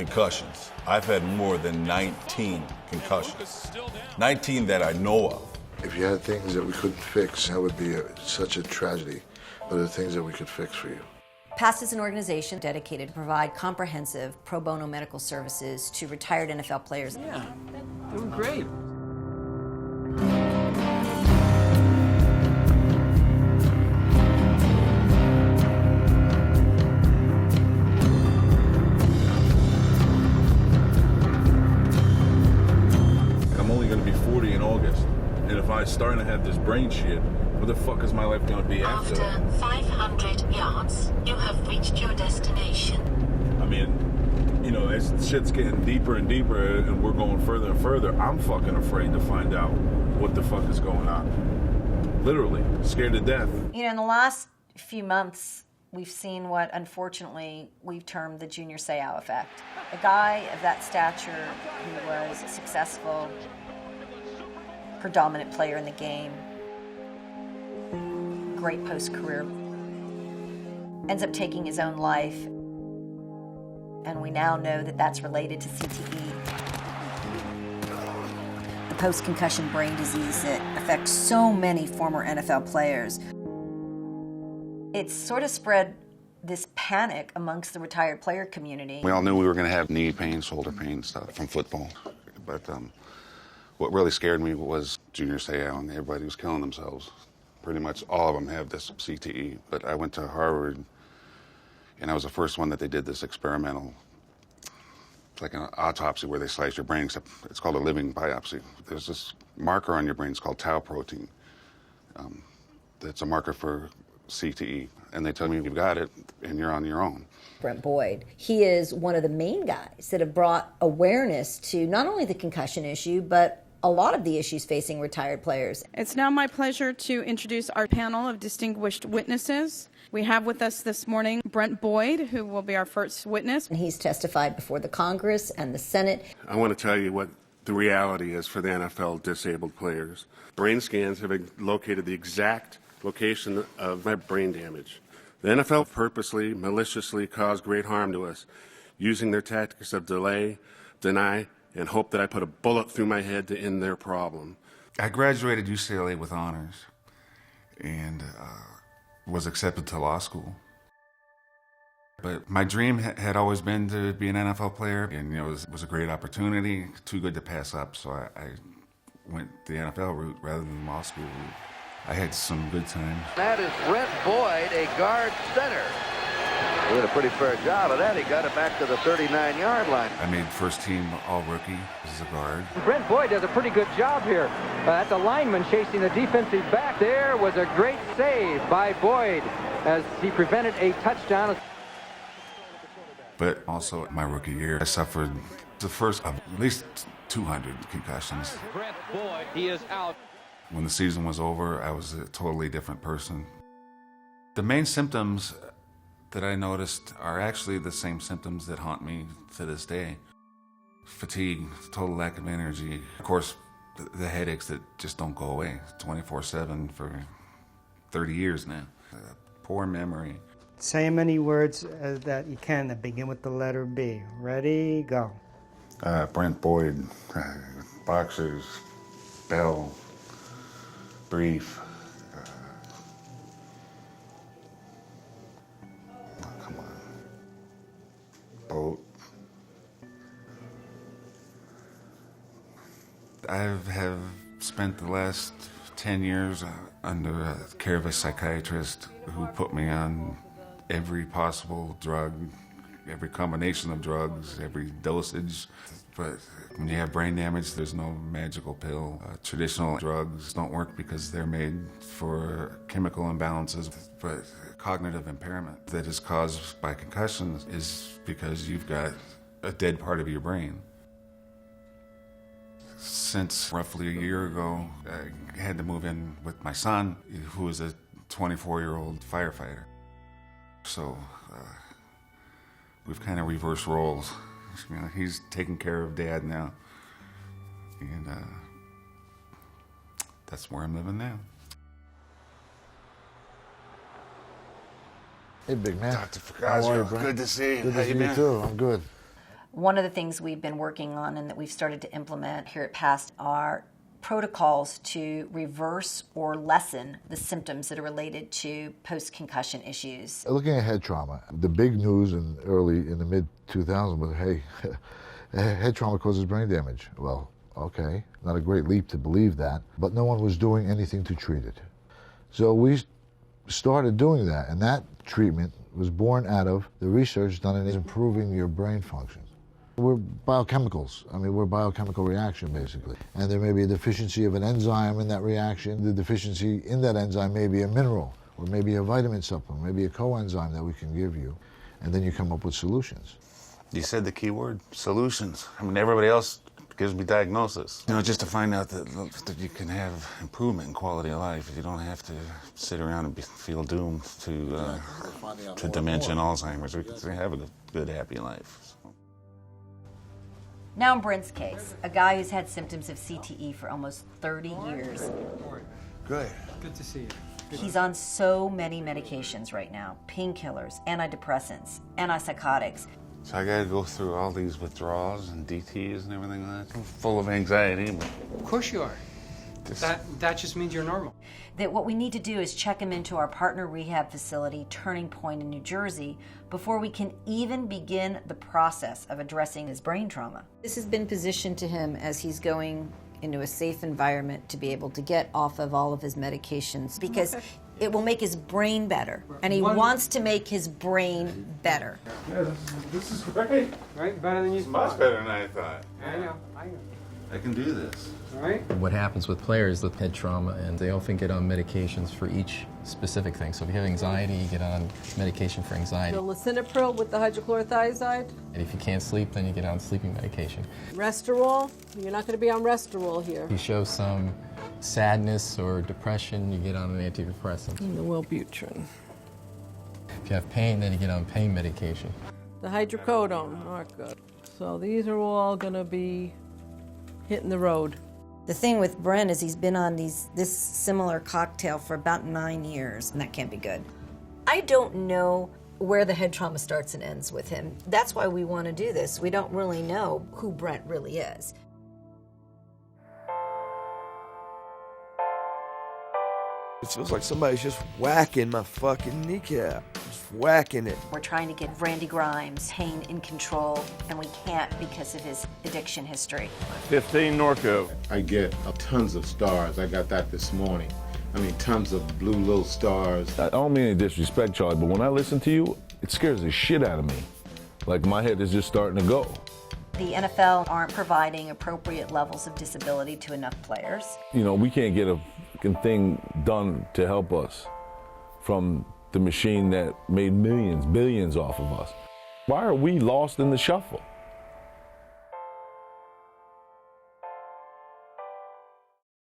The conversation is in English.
concussions. I've had more than 19 concussions. 19 that I know of. If you had things that we couldn't fix, that would be such a tragedy. But there are things that we could fix for you. P.A.S.T is an organization dedicated to provide comprehensive pro bono medical services to retired NFL players. Yeah, doing great. I'm only going to be 40 in August. And if I'm starting to have this brain shit, what the fuck is my life going to be after? After 500 yards, you have reached your destination. I mean, you know, as shit's getting deeper and deeper and we're going further and further, I'm fucking afraid to find out what the fuck is going on. Literally, scared to death. You know, in the last few months, we've seen what, unfortunately, we've termed the Junior Seau effect. A guy of that stature who was successful, predominant player in the game, great post-career, ends up taking his own life, and we now know that that's related to CTE, the post-concussion brain disease that affects so many former NFL players. It's sort of spread this panic amongst the retired player community. We all knew we were going to have knee pain, shoulder pain, stuff from football, but what really scared me was Junior Seau, and everybody was killing themselves. Pretty much all of them have this CTE. But I went to Harvard, and I was the first one that they did this experimental, it's like an autopsy where they slice your brain, except it's called a living biopsy. There's this marker on your brain, it's called tau protein. That's a marker for CTE, and they tell me you've got it, and you're on your own. Brent Boyd, he is one of the main guys that have brought awareness to not only the concussion issue, but a lot of the issues facing retired players. It's now my pleasure to introduce our panel of distinguished witnesses. We have with us this morning Brent Boyd, who will be our first witness. And he's testified before the Congress and the Senate. I want to tell you what the reality is for the NFL disabled players. Brain scans have located the exact location of my brain damage. The NFL purposely, maliciously caused great harm to us, using their tactics of delay, deny, and hope that I put a bullet through my head to end their problem. I graduated UCLA with honors and was accepted to law school. But my dream had always been to be an NFL player, and it was a great opportunity, too good to pass up, so I went the NFL route rather than the law school route. I had some good times. That is Brent Boyd, a guard center. He did a pretty fair job of that. He got it back to the 39-yard line. I made first team all-rookie as a guard. Brent Boyd does a pretty good job here. That's a lineman chasing the defensive back. There was a great save by Boyd as he prevented a touchdown. But also my rookie year, I suffered the first of at least 200 concussions. Brent Boyd, he is out. When the season was over, I was a totally different person. The main symptoms that I noticed are actually the same symptoms that haunt me to this day. Fatigue, total lack of energy. Of course, the headaches that just don't go away 24/7 for 30 years now. Poor memory. Say many words that you can that begin with the letter B. Ready, go. Brent Boyd, boxers, Bell, brief. Come on. Boat. I have spent the last 10 years under the care of a psychiatrist who put me on every possible drug, every combination of drugs, every dosage. But when you have brain damage, there's no magical pill. Traditional drugs don't work because they're made for chemical imbalances. But cognitive impairment that is caused by concussions is because you've got a dead part of your brain. Since roughly a year ago, I had to move in with my son, who is a 24-year-old firefighter. So we've kind of reversed roles. You know, he's taking care of Dad now, and that's where I'm living now. Hey, big man. Dr. FOCAZIO, good to see you. Good to see you, too. I'm good. One of the things we've been working on and that we've started to implement here at P.A.S.T are protocols to reverse or lessen the symptoms that are related to post-concussion issues. Looking at head trauma, the big news in the mid-2000s was, hey, head trauma causes brain damage. Well, okay, not a great leap to believe that, but no one was doing anything to treat it. So we started doing that, and that treatment was born out of the research done in improving your brain function. We're biochemicals. I mean, we're a biochemical reaction, basically. And there may be a deficiency of an enzyme in that reaction. The deficiency in that enzyme may be a mineral, or maybe a vitamin supplement, maybe a coenzyme that we can give you. And then you come up with solutions. You said the key word, solutions. I mean, everybody else gives me diagnosis. You know, just to find out that you can have improvement in quality of life. You don't have to sit around and feel doomed to dementia and Alzheimer's. We can have a good, happy life. Now in Brent's case, a guy who's had symptoms of CTE for almost 30 years. Good. Good to see you. He's on so many medications right now. Painkillers, antidepressants, antipsychotics. So I gotta go through all these withdrawals and DTs and everything like that. I'm full of anxiety. But Of course you are. That just means you're normal. That what we need to do is check him into our partner rehab facility, Turning Point in New Jersey, before we can even begin the process of addressing his brain trauma. This has been positioned to him as he's going into a safe environment to be able to get off of all of his medications because it will make his brain better. And he wants to make his brain better. Yeah, this is great. Right? Better than you thought. Much better than I thought. I know. I can do this. All right? What happens with players with head trauma, and they often get on medications for each specific thing. So if you have anxiety, you get on medication for anxiety. The lisinopril with the hydrochlorothiazide. And if you can't sleep, then you get on sleeping medication. Restorol. You're not going to be on Restorol here. If you show some sadness or depression, you get on an antidepressant. And the Wellbutrin. If you have pain, then you get on pain medication. The hydrocodone. Not good. So these are all going to be hitting the road. The thing with Brent is he's been on this similar cocktail for about 9 years, and that can't be good. I don't know where the head trauma starts and ends with him. That's why we want to do this. We don't really know who Brent really is. It feels like somebody's just whacking my fucking kneecap. Just whacking it. We're trying to get Randy Grimes' pain in control, and we can't because of his addiction history. 15 Norco. I get tons of stars. I got that this morning. I mean, tons of blue little stars. I don't mean any disrespect, Charlie, but when I listen to you, it scares the shit out of me. Like my head is just starting to go. The NFL aren't providing appropriate levels of disability to enough players. You know, we can't get a thing done to help us from the machine that made millions, billions off of us. Why are we lost in the shuffle?